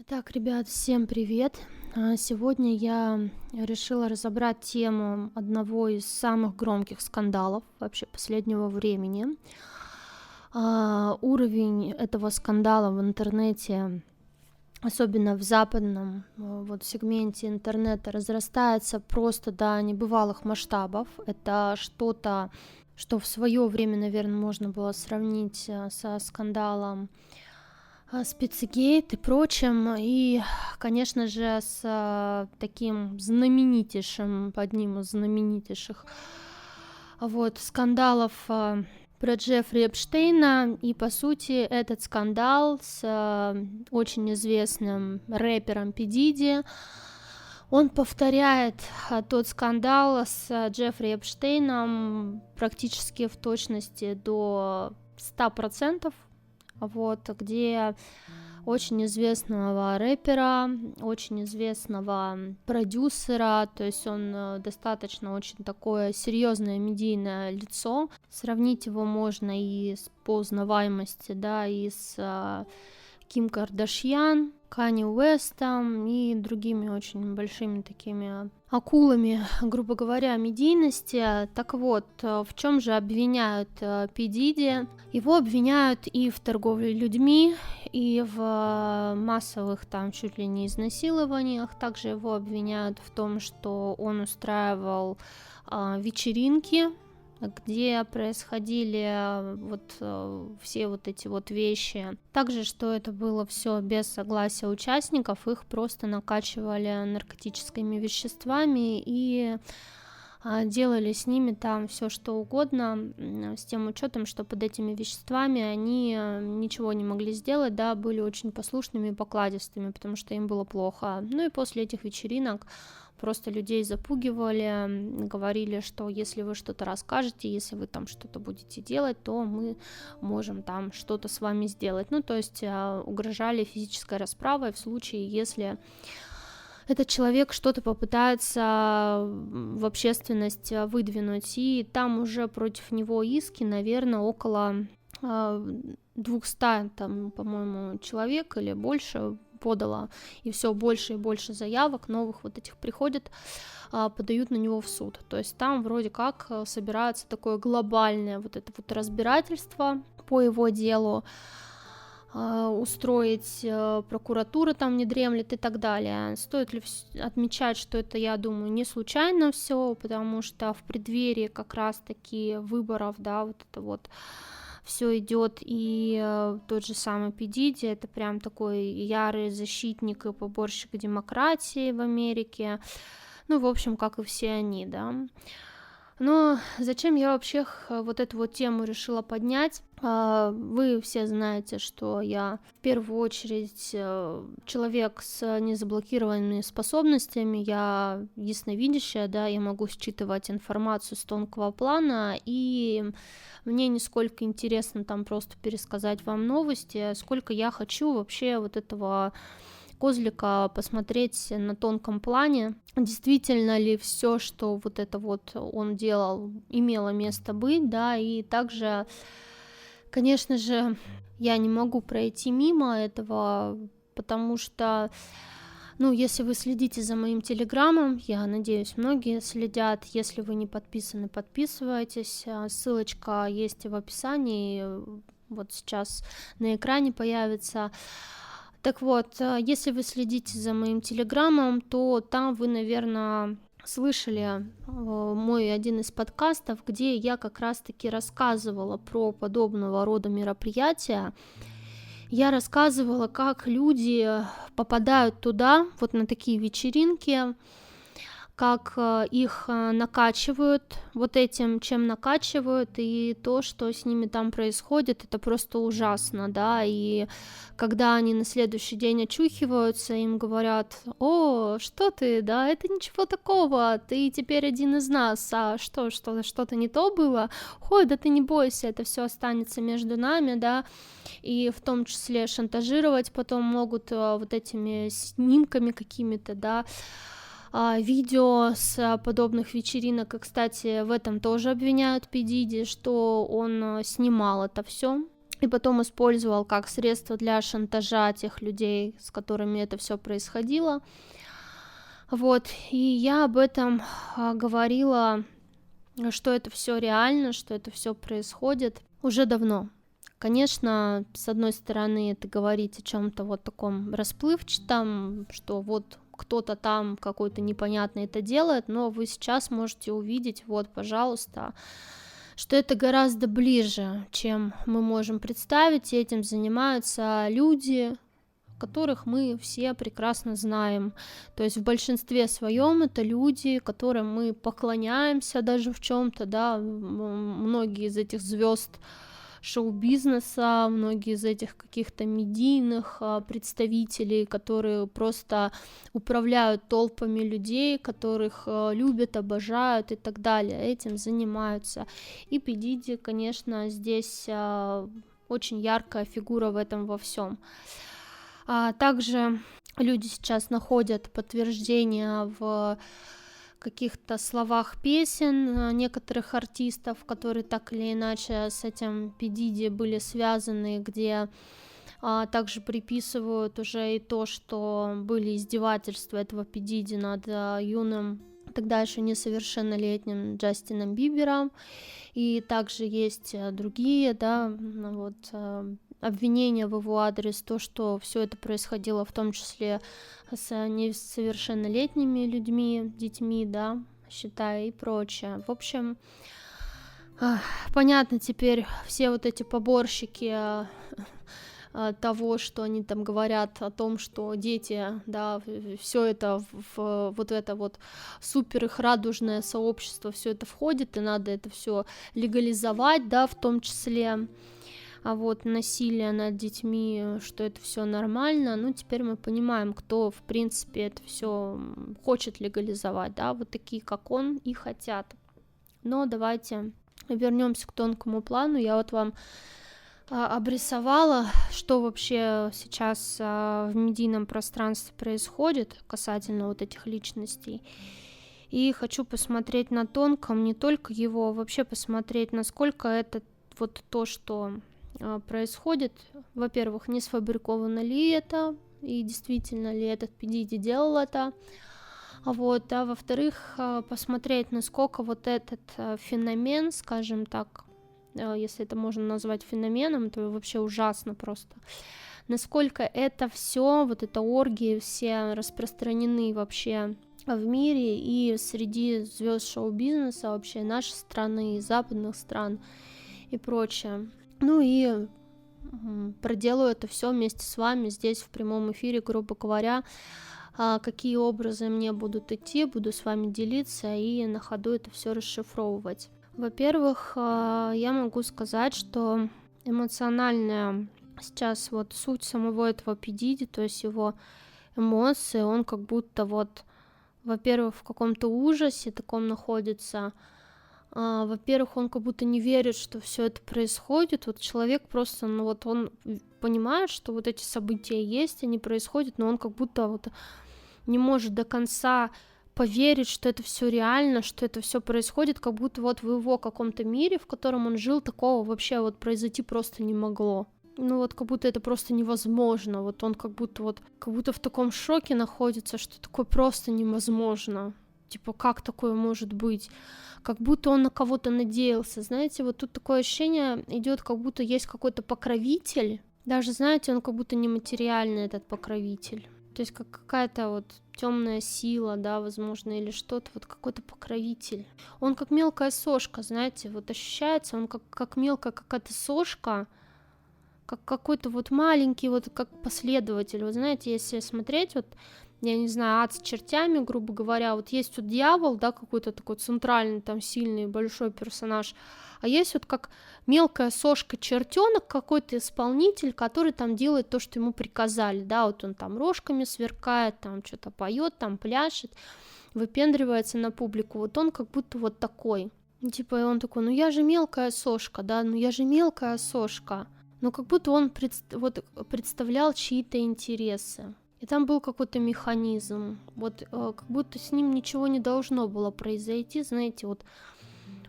Так, ребят, всем привет! Сегодня я решила разобрать тему одного из самых громких скандалов вообще последнего времени. Уровень этого скандала в интернете, особенно в западном вот сегменте интернета, разрастается просто до небывалых масштабов. Это что-то, что в свое время, наверное, можно было сравнить со скандалом Спицегейт и прочим, и, конечно же, с таким знаменитейшим, одним из знаменитейших вот скандалов про Джеффри Эпштейна. И, по сути, этот скандал с очень известным рэпером Пи Диди, он повторяет тот скандал с Джеффри Эпштейном практически в точности до 100%. Вот, где очень известного рэпера, очень известного продюсера, то есть он достаточно очень такое серьезное медийное лицо. Сравнить его можно и по узнаваемости, да, и с Ким Кардашьян, Канье Уэстом и другими очень большими такими акулами, грубо говоря, медийности. Так вот, в чем же обвиняют Пи Диди? Его обвиняют и в торговле людьми, и в массовых там чуть ли не изнасилованиях. Также его обвиняют в том, что он устраивал вечеринки, где происходили все вот эти вот вещи. Также, что это было все без согласия участников, их просто накачивали наркотическими веществами и делали с ними там все что угодно, с тем учетом, что под этими веществами они ничего не могли сделать, да, были очень послушными и покладистыми, потому что им было плохо. Ну и после этих вечеринок просто людей запугивали, говорили, что если вы что-то расскажете, если вы там что-то будете делать, то мы можем там что-то с вами сделать. Ну, то есть угрожали физической расправой в случае, если этот человек что-то попытается в общественность выдвинуть. И там уже против него иски, наверное, около 200, там, по-моему, человек или больше подала, и все больше и больше заявок новых вот этих приходят, подают на него в суд. То есть там вроде как собирается такое глобальное вот это вот разбирательство по его делу, устроить, прокуратура там не дремлет и так далее. Стоит ли отмечать, что это, я думаю, не случайно все, потому что в преддверии как раз-таки выборов, да, вот это вот все идет, и тот же самый Пи Диди, это прям такой ярый защитник и поборщик демократии в Америке, ну, в общем, как и все они, да. Но зачем я вообще вот эту вот тему решила поднять? Вы все знаете, что я в первую очередь человек с незаблокированными способностями, я ясновидящая, да, я могу считывать информацию с тонкого плана, и мне не сколько интересно там просто пересказать вам новости, сколько я хочу вообще вот этого козлика посмотреть на тонком плане, действительно ли все, что вот это вот он делал, имело место быть, да, и также, конечно же, я не могу пройти мимо этого, потому что, ну, если вы следите за моим телеграммом, я надеюсь, многие следят, если вы не подписаны, подписывайтесь, ссылочка есть в описании, вот сейчас на экране появится. Так вот, если вы следите за моим телеграммом, то там вы, наверное, слышали мой один из подкастов, где я как раз-таки рассказывала про подобного рода мероприятия. Я рассказывала, как люди попадают туда, вот на такие вечеринки, как их накачивают вот этим, чем накачивают, и то, что с ними там происходит, это просто ужасно, да, и когда они на следующий день очухиваются, им говорят: о, что ты, да, это ничего такого, ты теперь один из нас, а что-то не то было, ой, да ты не бойся, это все останется между нами, да, и в том числе шантажировать потом могут вот этими снимками какими-то, да, видео с подобных вечеринок. И, кстати, в этом тоже обвиняют Пи Диди, что он снимал это все. и потом использовал как средство для шантажа тех людей, с которыми это все происходило. Вот, и я об этом говорила, что это все реально, что это все происходит уже давно. Конечно, с одной стороны, это говорить о чем-то вот таком расплывчатом, что вот кто-то там какой-то непонятный это делает, но вы сейчас можете увидеть, вот, пожалуйста, что это гораздо ближе, чем мы можем представить, и этим занимаются люди, которых мы все прекрасно знаем. То есть в большинстве своем это люди, которым мы поклоняемся даже в чем-то, да, многие из этих звезд шоу-бизнеса, многие из этих каких-то медийных представителей, которые просто управляют толпами людей, которых любят, обожают и так далее, этим занимаются. И P. Diddy, конечно, здесь очень яркая фигура в этом во всем. Также люди сейчас находят подтверждение в каких-то словах песен некоторых артистов, которые так или иначе с этим P. Diddy были связаны, где также приписывают уже и то, что были издевательства этого P. Diddy над юным, тогда еще несовершеннолетним Джастином Бибером, и также есть другие, да, вот, обвинения в его адрес, то, что все это происходило в том числе с несовершеннолетними людьми, детьми, да, считаю, и прочее. В общем, понятно теперь все вот эти поборщики того, что они там говорят о том, что дети, да, все это в вот это вот супер их радужное сообщество, все это входит, и надо это все легализовать, да, в том числе. А вот насилие над детьми, что это все нормально, ну теперь мы понимаем, кто в принципе это все хочет легализовать, да, вот такие как он и хотят. Но давайте вернемся к тонкому плану. Я вот вам обрисовала, что вообще сейчас в медийном пространстве происходит касательно вот этих личностей. И хочу посмотреть на тонком, не только его, вообще посмотреть, насколько это вот то, что происходит. Во-первых, не сфабриковано ли это, и действительно ли этот P. Diddy делал это. Вот, а во-вторых, посмотреть, насколько вот этот феномен, скажем так, если это можно назвать феноменом, то вообще ужасно просто. Насколько это все, вот это оргии все распространены вообще в мире и среди звезд шоу-бизнеса вообще нашей страны, западных стран и прочее. Ну и проделаю это все вместе с вами здесь в прямом эфире, грубо говоря, какие образы мне будут идти, буду с вами делиться и на ходу это все расшифровывать. Во-первых, я могу сказать, что эмоциональная сейчас вот суть самого этого P. Diddy, то есть его эмоции, он как будто вот, во-первых, в каком-то ужасе таком находится. Во-первых, он как будто не верит, что все это происходит. Вот человек просто, ну вот он понимает, что вот эти события есть, они происходят, но он как будто вот не может до конца поверить, что это все реально, что это все происходит, как будто вот в его каком-то мире, в котором он жил, такого вообще вот произойти просто не могло. Ну вот как будто это просто невозможно. Вот он как будто в таком шоке находится, что такое просто невозможно. Типа, как такое может быть? Как будто он на кого-то надеялся. Знаете, вот тут такое ощущение идет, как будто есть какой-то покровитель. Даже, знаете, он как будто нематериальный, этот покровитель. То есть как какая-то вот темная сила, да, возможно, или что-то, вот какой-то покровитель. Он как мелкая сошка, знаете, вот ощущается, он как мелкая какая-то сошка, как какой-то вот маленький, вот как последователь. Вот знаете, если смотреть, вот я не знаю, ад с чертями, грубо говоря, вот есть вот дьявол, да, какой-то такой центральный, там, сильный, большой персонаж, а есть вот как мелкая сошка чертенок, какой-то исполнитель, который там делает то, что ему приказали, да, вот он там рожками сверкает, там что-то поет, там пляшет, выпендривается на публику, вот он как будто вот такой, типа, и он такой, ну я же мелкая сошка, да, ну я же мелкая сошка, но как будто он представлял чьи-то интересы. И там был какой-то механизм, вот как будто с ним ничего не должно было произойти, знаете, вот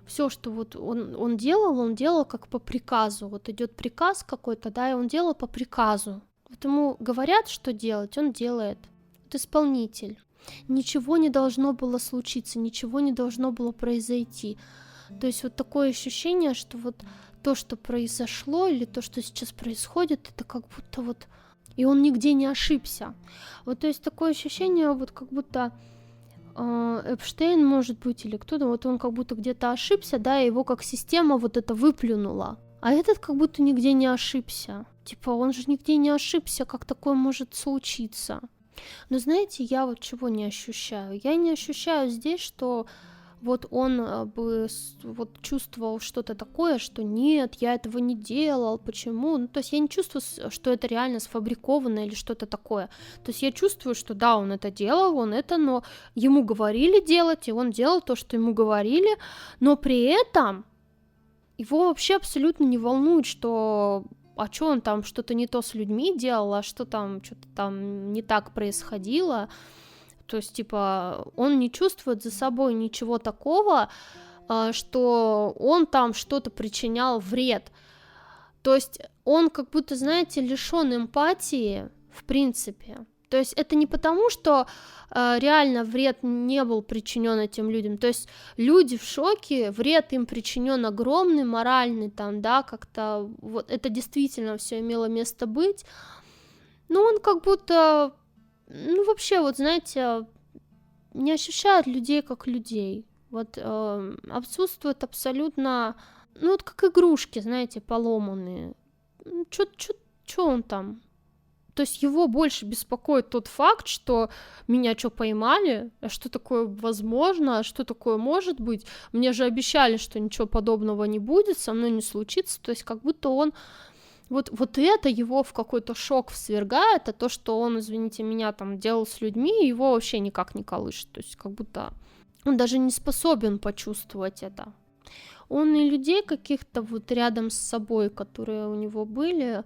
Все, что вот он делал как по приказу. Вот идет приказ какой-то, да, и он делал по приказу. Вот ему говорят, что делать, он делает. Вот исполнитель. Ничего не должно было случиться, ничего не должно было произойти. То есть вот такое ощущение, что вот то, что произошло, или то, что сейчас происходит, это как будто вот... И он нигде не ошибся. Вот, то есть такое ощущение, вот как будто Эпштейн, может быть, или кто-то, вот он как будто где-то ошибся, да, и его как система вот это выплюнула. А этот как будто нигде не ошибся. Типа, он же нигде не ошибся, как такое может случиться. Но знаете, я вот чего не ощущаю? Я не ощущаю здесь, что вот он бы вот чувствовал что-то такое, что нет, я этого не делал, почему? Ну, то есть я не чувствую, что это реально сфабриковано или что-то такое. То есть я чувствую, что да, он это делал, но ему говорили делать, и он делал то, что ему говорили, но при этом его вообще абсолютно не волнует, что он там что-то не то с людьми делал, а что там не так происходило. То есть, типа, он не чувствует за собой ничего такого, что он там что-то причинял вред. То есть он как будто, знаете, лишен эмпатии, в принципе. То есть это не потому, что реально вред не был причинен этим людям. То есть люди в шоке, вред им причинен огромный, моральный, там, да, как-то вот это действительно все имело место быть. Но он как будто... Ну, вообще, вот, знаете, не ощущают людей как людей. Вот отсутствует абсолютно, ну, вот как игрушки, знаете, поломанные. Чё он там? То есть его больше беспокоит тот факт, что меня что, поймали? А что такое возможно? А что такое может быть? Мне же обещали, что ничего подобного не будет, со мной не случится. То есть как будто он... Вот это его в какой-то шок свергает, а то, что он, извините меня, там делал с людьми, его вообще никак не колышет, то есть как будто он даже не способен почувствовать это. Он и людей каких-то вот рядом с собой, которые у него были,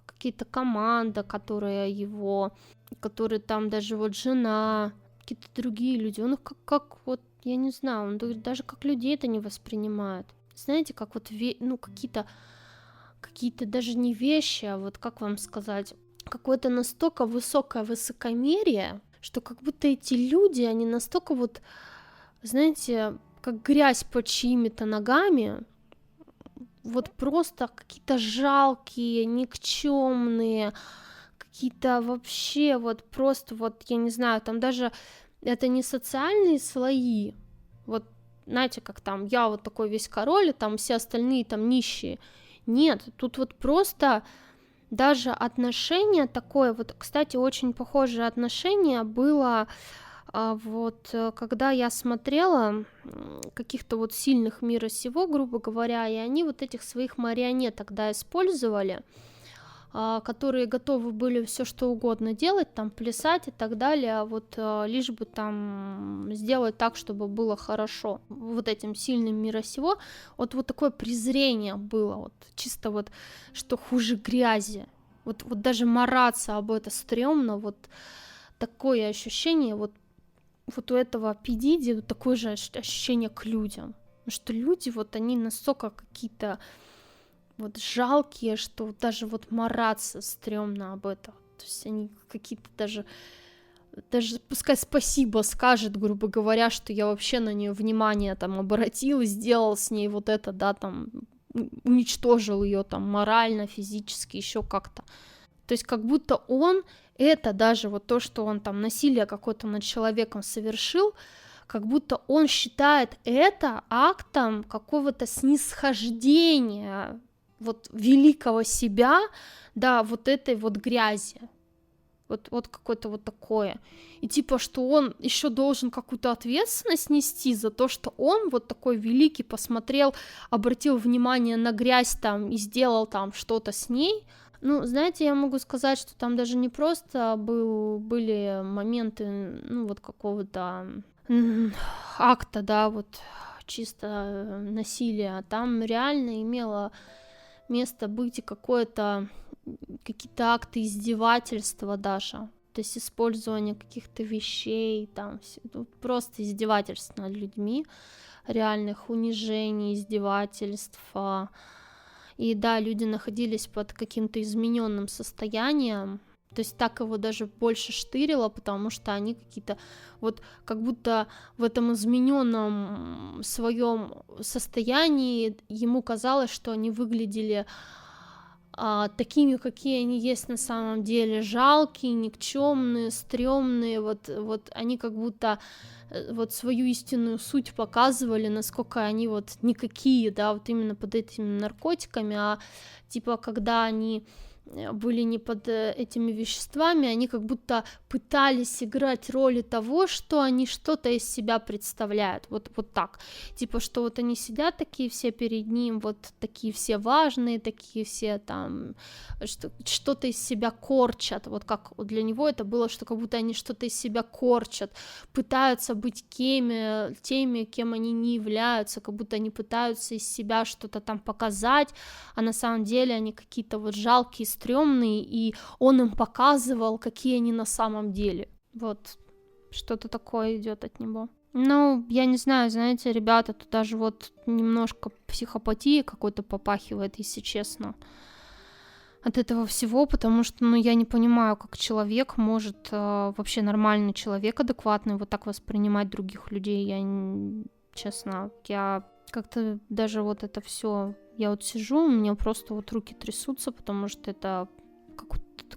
какие-то команда, которые там даже вот жена, какие-то другие люди, он их как вот, я не знаю, он даже как людей это не воспринимает. Знаете, как вот, какие-то даже не вещи, а вот, как вам сказать, какое-то настолько высокое высокомерие, что как будто эти люди, они настолько вот, знаете, как грязь под чьими-то ногами, вот просто какие-то жалкие, никчемные, какие-то вообще вот просто вот, я не знаю, там даже это не социальные слои, вот, знаете, как там, я вот такой весь король, и там все остальные там нищие. Нет, тут вот просто даже отношение такое, вот, кстати, очень похожее отношение было когда я смотрела каких-то вот сильных мира сего, грубо говоря, и они вот этих своих марионеток тогда использовали, которые готовы были все что угодно делать, там плясать и так далее, вот лишь бы там сделать так, чтобы было хорошо. Вот этим сильным мира сего, вот такое презрение было, вот чисто вот, что хуже грязи. Вот даже мараться об это стрёмно, вот такое ощущение, вот у этого P. Diddy вот такое же ощущение к людям. Потому что люди, вот они настолько какие-то вот жалкие, что даже вот мараться стрёмно об этом. То есть они какие-то даже пускай спасибо скажет, грубо говоря, что я вообще на нее внимание там обратил и сделал с ней вот это, да, там, уничтожил ее там морально, физически, еще как-то. То есть как будто он это даже вот то, что он там насилие какое-то над человеком совершил, как будто он считает это актом какого-то снисхождения вот великого себя, да, вот этой вот грязи, вот какое-то вот такое, и типа, что он еще должен какую-то ответственность нести за то, что он вот такой великий посмотрел, обратил внимание на грязь там и сделал там что-то с ней. Ну, знаете, я могу сказать, что там даже не просто были моменты, ну, вот какого-то акта, да, вот чисто насилия, а там реально имело место быть и какие-то акты издевательства даже. То то есть использование каких-то вещей, там просто издевательств над людьми, реальных унижений, издевательств. И да, люди находились под каким-то измененным состоянием, то есть так его даже больше штырило, потому что они какие-то вот как будто в этом измененном своем состоянии ему казалось, что они выглядели такими, какие они есть на самом деле, жалкие, никчемные, стрёмные, вот они как будто вот свою истинную суть показывали, насколько они вот никакие, да, вот именно под этими наркотиками, типа когда они были не под этими веществами, они как будто пытались играть роли того, что они что-то из себя представляют, вот так, типа, что вот они сидят такие все перед ним, вот такие все важные, такие все там, что-то из себя корчат, вот как для него это было, что как будто они что-то из себя корчат, пытаются быть теми, кем они не являются, как будто они пытаются из себя что-то там показать, а на самом деле они какие-то вот жалкие, стрёмные, и он им показывал, какие они на самом деле. Вот, что-то такое идет от него. Ну, я не знаю, знаете, ребята, тут даже вот немножко психопатии какой-то попахивает, если честно, от этого всего, потому что, ну, я не понимаю, как человек может, вообще нормальный человек, адекватный, вот так воспринимать других людей. Честно, я как-то даже вот это все, я вот сижу, у меня просто вот руки трясутся, потому что это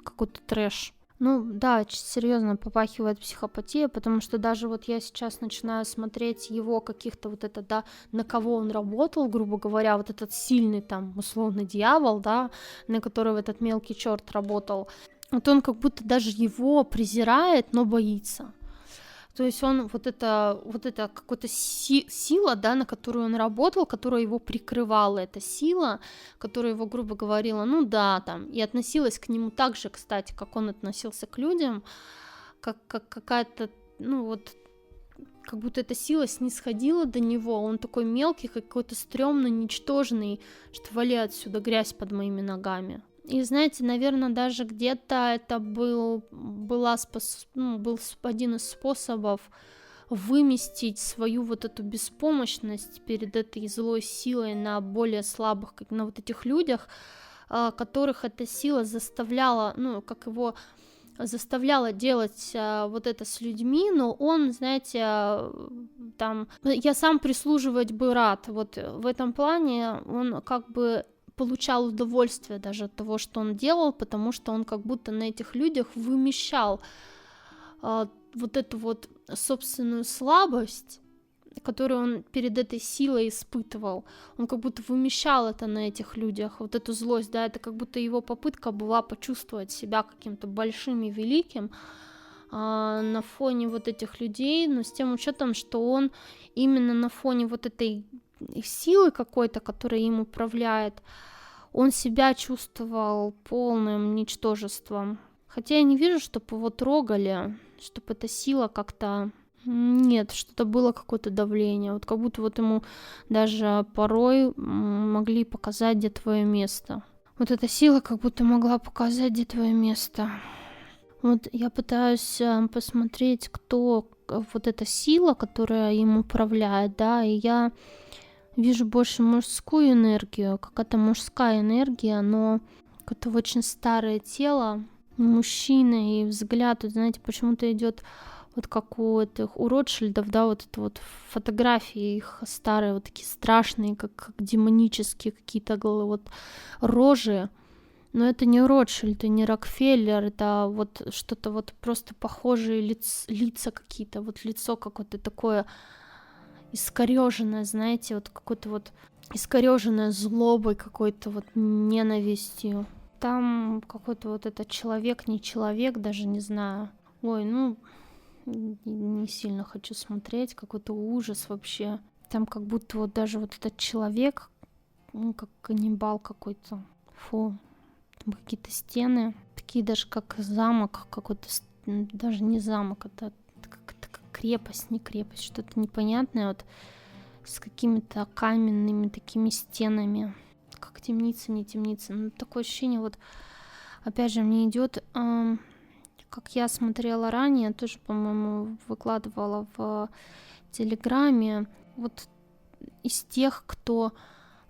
какой-то трэш. Ну да, серьезно попахивает психопатия, потому что даже вот я сейчас начинаю смотреть его каких-то вот это, да, на кого он работал, грубо говоря, вот этот сильный там условный дьявол, да, на которого этот мелкий черт работал, вот он как будто даже его презирает, но боится. То есть он вот это какая-то сила, да, на которую он работал, которая его прикрывала, эта сила, которая его, грубо говорила, ну да, там, и относилась к нему так же, кстати, как он относился к людям, как какая-то, ну вот, как будто эта сила снисходила до него, он такой мелкий, какой-то стрёмный, ничтожный, что вали отсюда, грязь под моими ногами. И знаете, наверное, даже где-то это был один из способов выместить свою вот эту беспомощность перед этой злой силой на более слабых, как на вот этих людях, которых эта сила заставляла, ну, как его заставляла делать вот это с людьми, но он, знаете, там, я сам прислуживать бы рад, вот в этом плане он как бы получал удовольствие даже от того, что он делал, потому что он как будто на этих людях вымещал вот эту вот собственную слабость, которую он перед этой силой испытывал. Он как будто вымещал это на этих людях, вот эту злость, да, это как будто его попытка была почувствовать себя каким-то большим и великим на фоне вот этих людей, но с тем учетом, что он именно на фоне вот этой силы какой-то, которая им управляет, он себя чувствовал полным ничтожеством. Хотя я не вижу, чтобы его трогали, чтобы эта сила как-то... Нет, что-то было какое-то давление. Вот как будто вот ему даже порой могли показать, где твое место. Вот эта сила как будто могла показать, где твое место. Вот я пытаюсь посмотреть, кто вот эта сила, которая им управляет, да, и я вижу больше мужскую энергию, какая-то мужская энергия, но какое-то очень старое тело мужчины, и взгляд, вот, знаете, почему-то идет вот как у этих, у Ротшильдов, да, вот это вот фотографии их старые, вот такие страшные, как демонические какие-то вот рожи. Но это не Ротшильд, не Рокфеллер, это вот что-то вот просто похожие лица какие-то, вот лицо какое-то такое искорёженное, знаете, вот какое-то вот искорёженное злобой, какой-то вот ненавистью. Там какой-то вот этот человек, не человек, даже не знаю. Ой, ну, не сильно хочу смотреть, какой-то ужас вообще. Там как будто вот даже вот этот человек, ну, как каннибал какой-то. Фу. Там какие-то стены, такие даже как замок какой-то, даже не замок, это как крепость, не крепость, что-то непонятное, вот с какими-то каменными такими стенами, как темница, не темница. Ну, такое ощущение, вот опять же мне идет как я смотрела ранее, тоже, по-моему, выкладывала в Телеграме, вот из тех, кто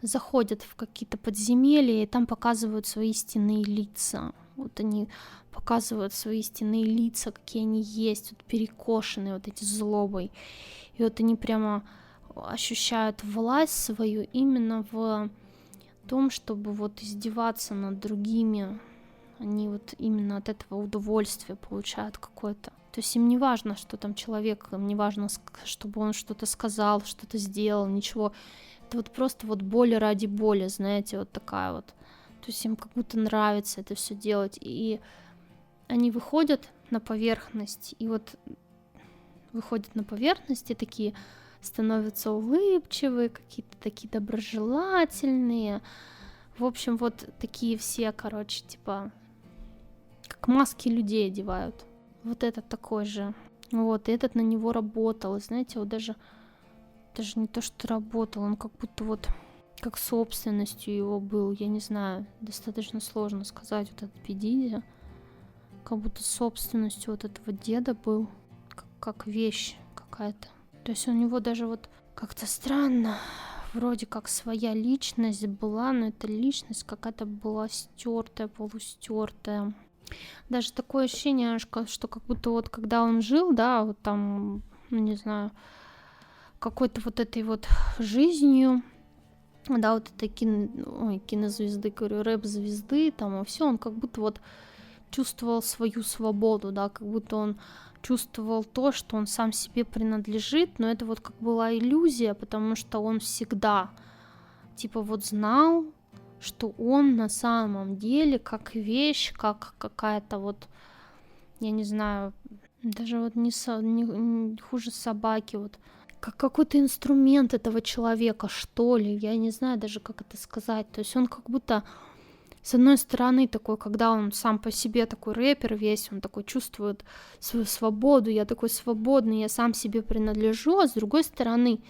заходят в какие-то подземелья, и там показывают свои истинные лица. Вот они показывают свои истинные лица, какие они есть, вот перекошенные вот эти злобой. И вот они прямо ощущают власть свою именно в том, чтобы вот издеваться над другими. Они вот именно от этого удовольствие получают какое-то. То есть им не важно, что там человек, им не важно, чтобы он что-то сказал, что-то сделал, ничего. Это вот просто вот боль ради боли, знаете, вот такая вот. То есть им как будто нравится это все делать. И они выходят на поверхность, и вот выходят на поверхность и такие становятся улыбчивые, какие-то такие доброжелательные. В общем, вот такие все, короче, типа, как маски людей одевают. Вот этот такой же. Вот, и этот на него работал. И знаете, вот даже не то, что работал, он как будто вот как собственностью его был. Я не знаю, достаточно сложно сказать, вот этот P. Diddy. Как будто собственностью вот этого деда был. Как вещь какая-то. То есть у него даже вот как-то странно, вроде как своя личность была, но эта личность какая-то была стертая, полустертая. Даже такое ощущение, что как будто вот когда он жил, да, вот там, ну не знаю, какой-то вот этой вот жизнью, да, вот этой кинозвезды, говорю, рэп-звезды, там, и все, он как будто вот чувствовал свою свободу, да, как будто он чувствовал то, что он сам себе принадлежит, но это вот как была иллюзия, потому что он всегда, типа, вот знал, что он на самом деле как вещь, как какая-то вот, я не знаю, даже вот не хуже собаки, вот, как какой-то инструмент этого человека, что ли, я не знаю даже, как это сказать, то есть он как будто... С одной стороны, такой, когда он сам по себе такой рэпер весь, он такой чувствует свою свободу, я такой свободный, я сам себе принадлежу, а с другой стороны,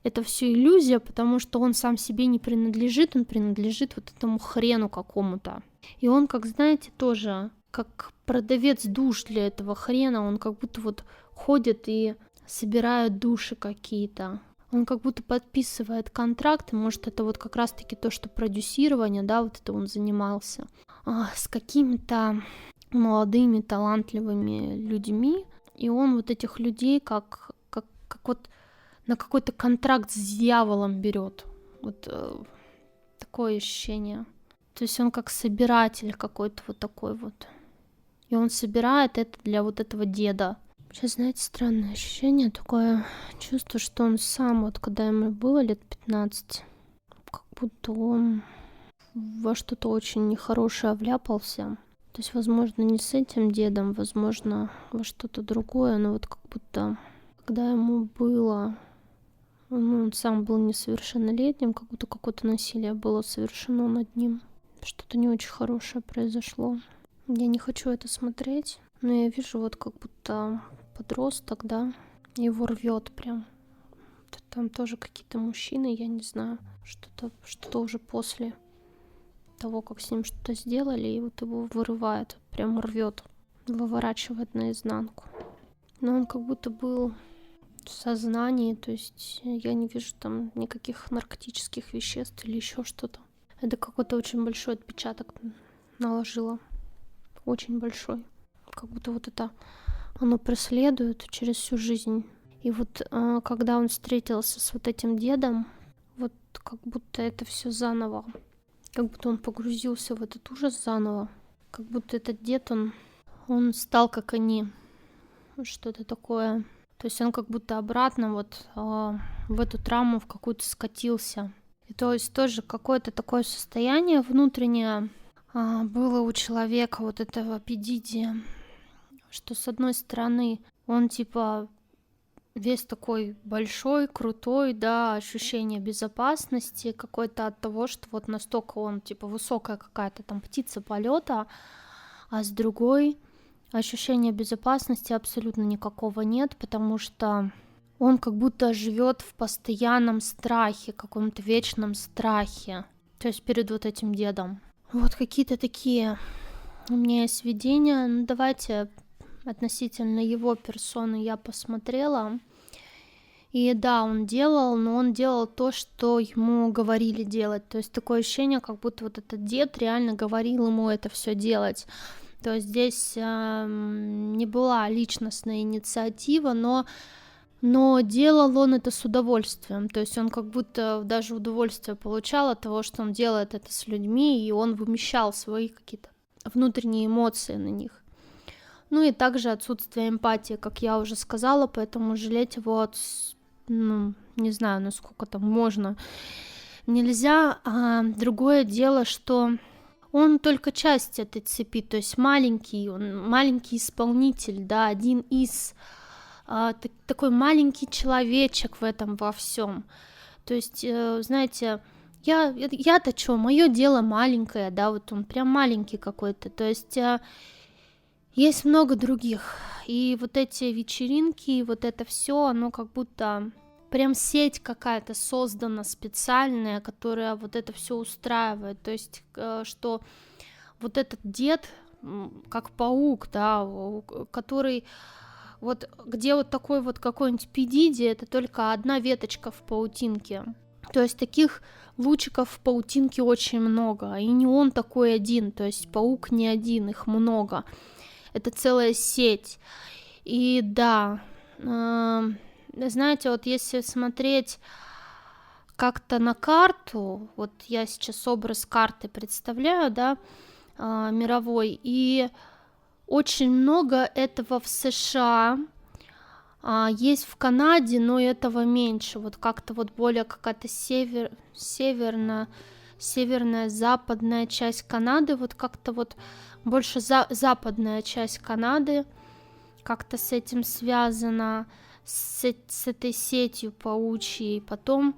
это все иллюзия, потому что он сам себе не принадлежит, он принадлежит вот этому хрену какому-то. И он, как знаете, тоже, как продавец душ для этого хрена, он как будто вот ходит и собирает души какие-то. Он как будто подписывает контракты, может, это вот как раз-таки то, что продюсирование, да, вот это он занимался, с какими-то молодыми, талантливыми людьми, и он вот этих людей как вот на какой-то контракт с дьяволом берет. Вот такое ощущение. То есть он как собиратель какой-то вот такой вот. И он собирает это для вот этого деда. Сейчас, знаете, странное ощущение, такое чувство, что он сам, вот когда ему было лет 15, как будто он во что-то очень нехорошее вляпался. То есть, возможно, не с этим дедом, возможно, во что-то другое, но вот как будто, когда ему было, он сам был несовершеннолетним, как будто какое-то насилие было совершено над ним. Что-то не очень хорошее произошло. Я не хочу это смотреть, но я вижу вот как будто... подросток, да, его рвет прям. Там тоже какие-то мужчины, я не знаю, что-то уже после того, как с ним что-то сделали, и вот его вырывает, прям рвет, выворачивает наизнанку. Но он как будто был в сознании, то есть я не вижу там никаких наркотических веществ или еще что-то. Это какой-то очень большой отпечаток наложило, очень большой, как будто вот это оно преследует через всю жизнь. И вот когда он встретился с вот этим дедом, вот как будто это все заново. Как будто он погрузился в этот ужас заново. Как будто этот дед, он стал как они. Что-то такое. То есть он как будто обратно вот в эту травму в какую-то скатился. И то есть тоже какое-то такое состояние внутреннее было у человека, вот этого P. Diddy, что с одной стороны он типа весь такой большой, крутой, да, ощущение безопасности какой-то от того, что вот настолько он типа высокая какая-то там птица полета, а с другой ощущения безопасности абсолютно никакого нет, потому что он как будто живет в постоянном страхе, каком-то вечном страхе, то есть перед вот этим дедом. Вот какие-то такие у меня есть видения, ну давайте относительно его персоны я посмотрела. И да, он делал, но он делал то, что ему говорили делать. То есть такое ощущение, как будто вот этот дед реально говорил ему это все делать. То есть здесь не была личностная инициатива, но делал он это с удовольствием. То есть он как будто даже удовольствие получал от того, что он делает это с людьми, и он вымещал свои какие-то внутренние эмоции на них. Ну и также отсутствие эмпатии, как я уже сказала, поэтому жалеть его не знаю, насколько там можно, нельзя. А другое дело, что он только часть этой цепи, то есть он маленький исполнитель, да, один из, такой маленький человечек в этом во всем. То есть, знаете, я-то что, мое дело маленькое, да, вот он прям маленький какой-то, то есть есть много других, и вот эти вечеринки, вот это все, оно как будто прям сеть какая-то создана специальная, которая вот это все устраивает, то есть что вот этот дед, как паук, да, который вот где вот такой вот какой-нибудь Пидиди, это только одна веточка в паутинке, то есть таких лучиков в паутинке очень много, и не он такой один, то есть паук не один, их много. Это целая сеть. И да, знаете, вот если смотреть как-то на карту, вот я сейчас образ карты представляю, да, мировой, и очень много этого в США, есть в Канаде, но этого меньше, вот как-то вот более какая-то северная, западная часть Канады, вот как-то вот больше западная часть Канады как-то с этим связана, с этой сетью паучьей. Потом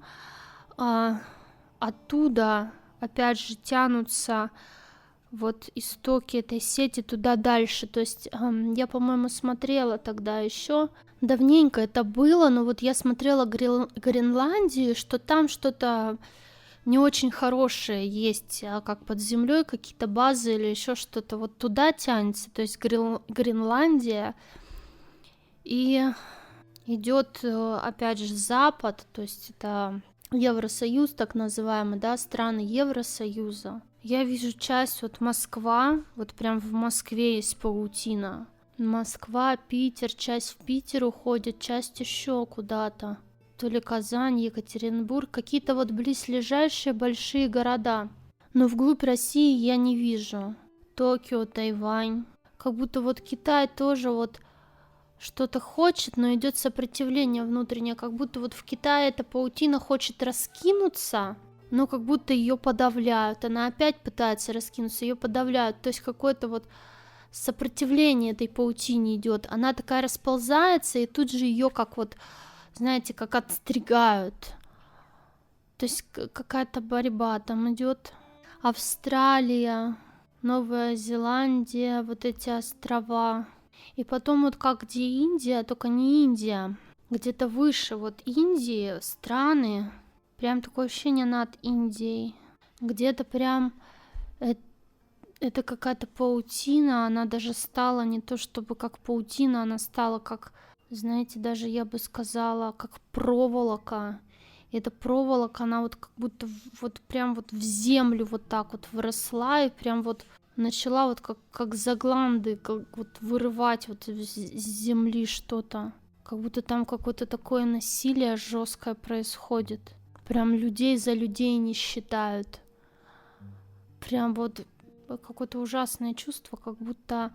оттуда опять же тянутся вот истоки этой сети туда дальше. То есть я, по-моему, смотрела тогда еще, давненько это было, но вот я смотрела Гренландию, что там что-то не очень хорошее есть, как под землей какие-то базы или еще что-то вот туда тянется, то есть Гренландия, и идет опять же Запад, то есть это Евросоюз так называемый, да, страны Евросоюза. Я вижу часть вот Москва, вот прям в Москве есть паутина. Москва, Питер, часть в Питер уходит, часть еще куда-то. То ли Казань, Екатеринбург, какие-то вот близлежащие большие города. Но вглубь России я не вижу. Токио, Тайвань. Как будто вот Китай тоже вот что-то хочет, но идет сопротивление внутреннее. Как будто вот в Китае эта паутина хочет раскинуться, но как будто ее подавляют. Она опять пытается раскинуться, ее подавляют. То есть какое-то вот сопротивление этой паутине идет. Она такая расползается, и тут же ее как вот, знаете, как отстригают. То есть какая-то борьба там идет. Австралия, Новая Зеландия, вот эти острова. И потом вот как где Индия, только не Индия, где-то выше вот Индии, страны, прям такое ощущение над Индией. Где-то прям это какая-то паутина, она даже стала не то чтобы как паутина, она стала как, знаете, даже я бы сказала, как проволока. И эта проволока, она вот как будто вот прям вот в землю вот так вот вросла и прям вот начала вот как загланды, как вот вырывать вот с земли что-то. Как будто там какое-то такое насилие жесткое происходит. Прям людей за людей не считают. Прям вот какое-то ужасное чувство, как будто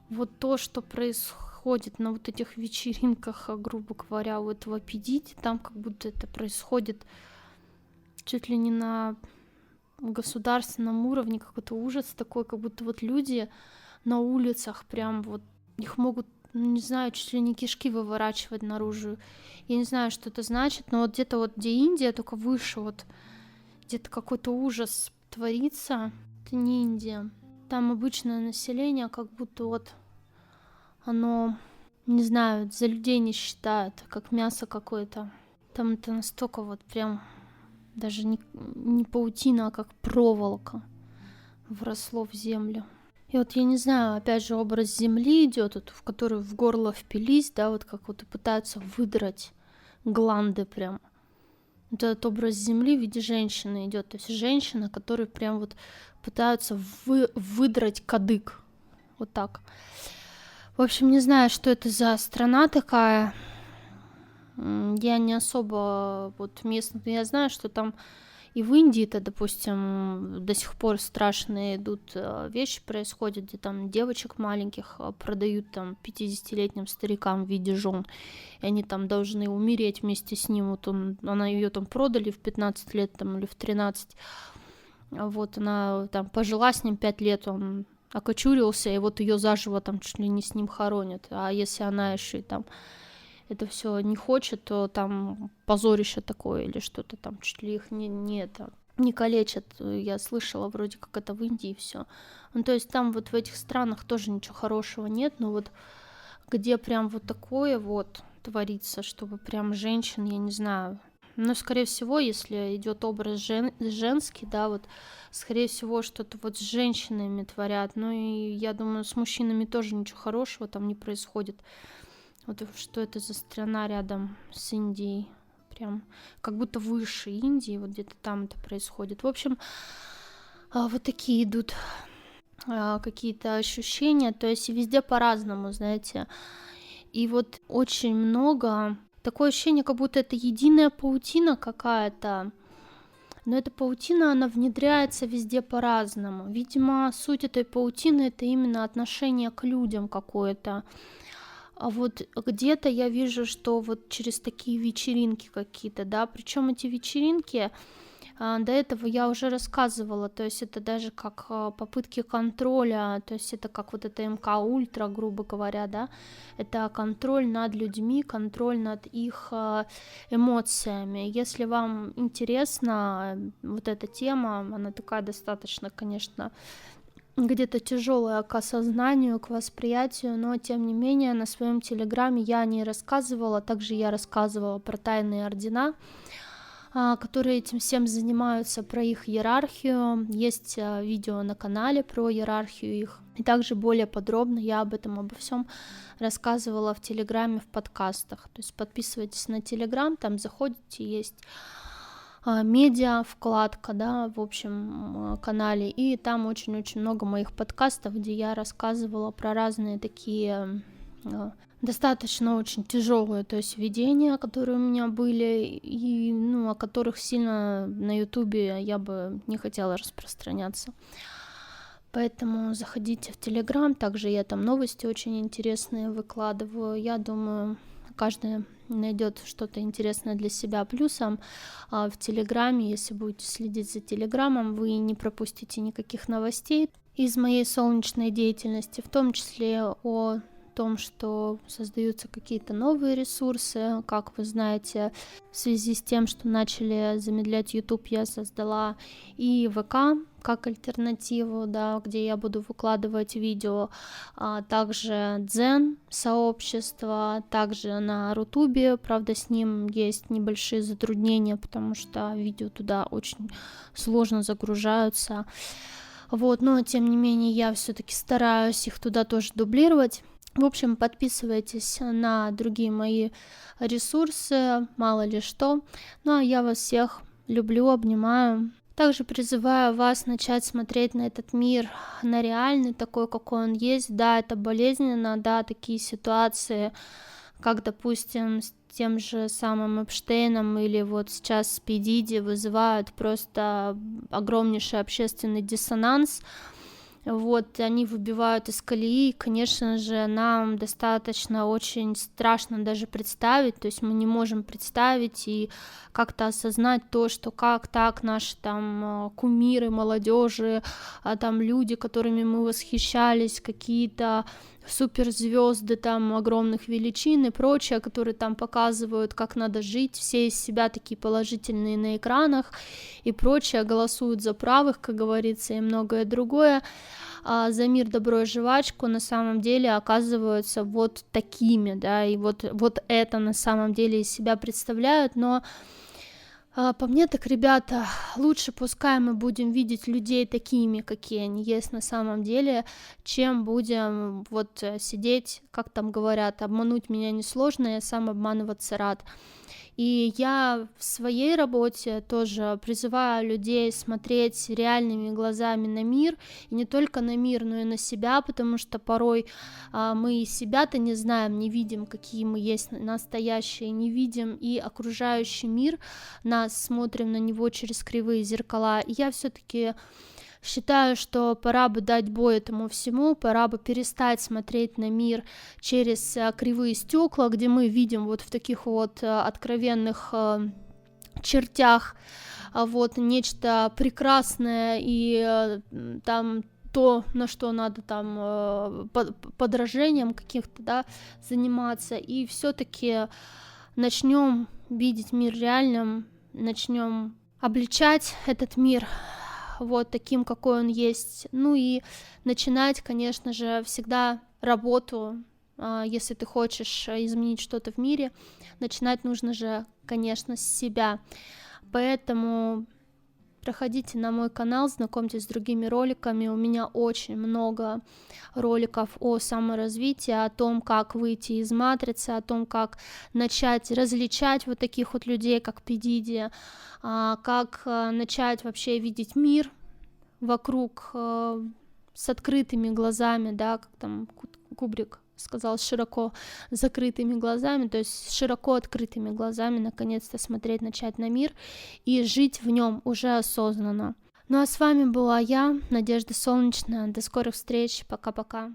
вот то, что происходит на вот этих вечеринках, грубо говоря, у этого Пидити, там как будто это происходит чуть ли не на государственном уровне, какой-то ужас такой, как будто вот люди на улицах прям вот, их могут, не знаю, чуть ли не кишки выворачивать наружу. Я не знаю, что это значит, но вот где-то вот, где Индия, только выше вот, где-то какой-то ужас творится. Это не Индия. Там обычное население, как будто вот оно, не знаю, за людей не считают, как мясо какое-то. Там это настолько вот прям даже не паутина, а как проволока вросло в землю. И вот я не знаю, опять же, образ земли идет, вот, в который в горло впились, да, вот как вот и пытаются выдрать гланды прям. Вот этот образ земли в виде женщины идет, то есть женщина, которая прям вот пытаются выдрать кадык, вот так. В общем, не знаю, что это за страна такая. Я не особо вот местно, я знаю, что там и в Индии-то, допустим, до сих пор страшные идут вещи происходят, где там девочек маленьких продают там 50-летним старикам в виде жен, и они там должны умереть вместе с ним. Вот она ее там продали в 15 лет там, или в 13, вот она там пожила с ним 5 лет, он окочурился, и вот ее заживо там чуть ли не с ним хоронят. А если она еще и там это все не хочет, то там позорище такое или что-то там, чуть ли их не калечат. Я слышала, вроде как это в Индии все. Ну, то есть там вот в этих странах тоже ничего хорошего нет, но вот где прям вот такое вот творится, чтобы прям женщин, я не знаю. Но, скорее всего, если идет образ женский, да, вот, скорее всего, что-то вот с женщинами творят. Ну, и я думаю, с мужчинами тоже ничего хорошего там не происходит. Вот что это за страна рядом с Индией, прям как будто выше Индии, вот где-то там это происходит. В общем, вот такие идут какие-то ощущения, то есть везде по-разному, знаете. И вот очень много, такое ощущение, как будто это единая паутина какая-то, но эта паутина, она внедряется везде по-разному. Видимо, суть этой паутины — это именно отношение к людям какое-то. А вот где-то я вижу, что вот через такие вечеринки какие-то, да, причем эти вечеринки, до этого я уже рассказывала, то есть это даже как попытки контроля, то есть это как вот это МК Ультра, грубо говоря, да, это контроль над людьми, контроль над их эмоциями. Если вам интересна вот эта тема, она такая достаточно, конечно, где-то тяжелая к осознанию, к восприятию, но тем не менее на своем телеграме я не рассказывала, также я рассказывала про тайные ордена, которые этим всем занимаются, про их иерархию. Есть видео на канале про иерархию их, и также более подробно я об этом, обо всем рассказывала в телеграме, в подкастах. То есть подписывайтесь на телеграм, там заходите, есть медиа вкладка, да, в общем канале, и там очень-очень много моих подкастов, где я рассказывала про разные такие достаточно очень тяжелые, то есть видения, которые у меня были, и, ну, о которых сильно на ютубе я бы не хотела распространяться. Поэтому заходите в телеграм, также я там новости очень интересные выкладываю, я думаю, каждый найдет что-то интересное для себя. Плюсом в Телеграме, если будете следить за Телеграмом, вы не пропустите никаких новостей из моей солнечной деятельности, в том числе о том, что создаются какие-то новые ресурсы. Как вы знаете, в связи с тем, что начали замедлять YouTube, я создала и ВК как альтернативу, да, где я буду выкладывать видео, также Дзен сообщество, также на Рутубе, правда, с ним есть небольшие затруднения, потому что видео туда очень сложно загружаются, вот, но тем не менее я все-таки стараюсь их туда тоже дублировать. В общем, подписывайтесь на другие мои ресурсы, мало ли что. Ну а я вас всех люблю, обнимаю. Также призываю вас начать смотреть на этот мир, на реальный, такой, какой он есть. Да, это болезненно, да, такие ситуации, как, допустим, с тем же самым Эпштейном или вот сейчас с Пи Диди, вызывают просто огромнейший общественный диссонанс. Вот, они выбивают из колеи, конечно же, нам достаточно очень страшно даже представить, то есть мы не можем представить и как-то осознать то, что как так наши там кумиры молодежи, там люди, которыми мы восхищались, какие-то суперзвезды там огромных величин и прочее, которые там показывают, как надо жить, все из себя такие положительные на экранах и прочее, голосуют за правых, как говорится, и многое другое, за мир, добро и жвачку на самом деле оказываются вот такими, да, и вот это на самом деле из себя представляют, но По мне так, ребята, лучше пускай мы будем видеть людей такими, какие они есть на самом деле, чем будем вот сидеть, как там говорят, обмануть меня несложно, я сам обманываться рад. И я в своей работе тоже призываю людей смотреть реальными глазами на мир, и не только на мир, но и на себя, потому что порой мы себя-то не знаем, не видим, какие мы есть настоящие, не видим и окружающий мир, нас смотрим на него через кривые зеркала. И я все-таки считаю, что пора бы дать бой этому всему, пора бы перестать смотреть на мир через кривые стекла, где мы видим вот в таких вот откровенных чертях вот нечто прекрасное и там то, на что надо там подражением каких-то, да, заниматься, и все-таки начнем видеть мир реальным, начнем обличать этот мир вот таким, какой он есть. Ну и начинать, конечно же, всегда работу, если ты хочешь изменить что-то в мире, начинать нужно же, конечно, с себя. Поэтому проходите на мой канал, знакомьтесь с другими роликами. У меня очень много роликов о саморазвитии, о том, как выйти из матрицы, о том, как начать различать вот таких вот людей, как P. Diddy, как начать вообще видеть мир вокруг с открытыми глазами, да, как там Кубрик сказал, с широко закрытыми глазами, то есть с широко открытыми глазами наконец-то смотреть, начать на мир и жить в нем уже осознанно. Ну а с вами была я, Надежда Солнечная. До скорых встреч, пока-пока.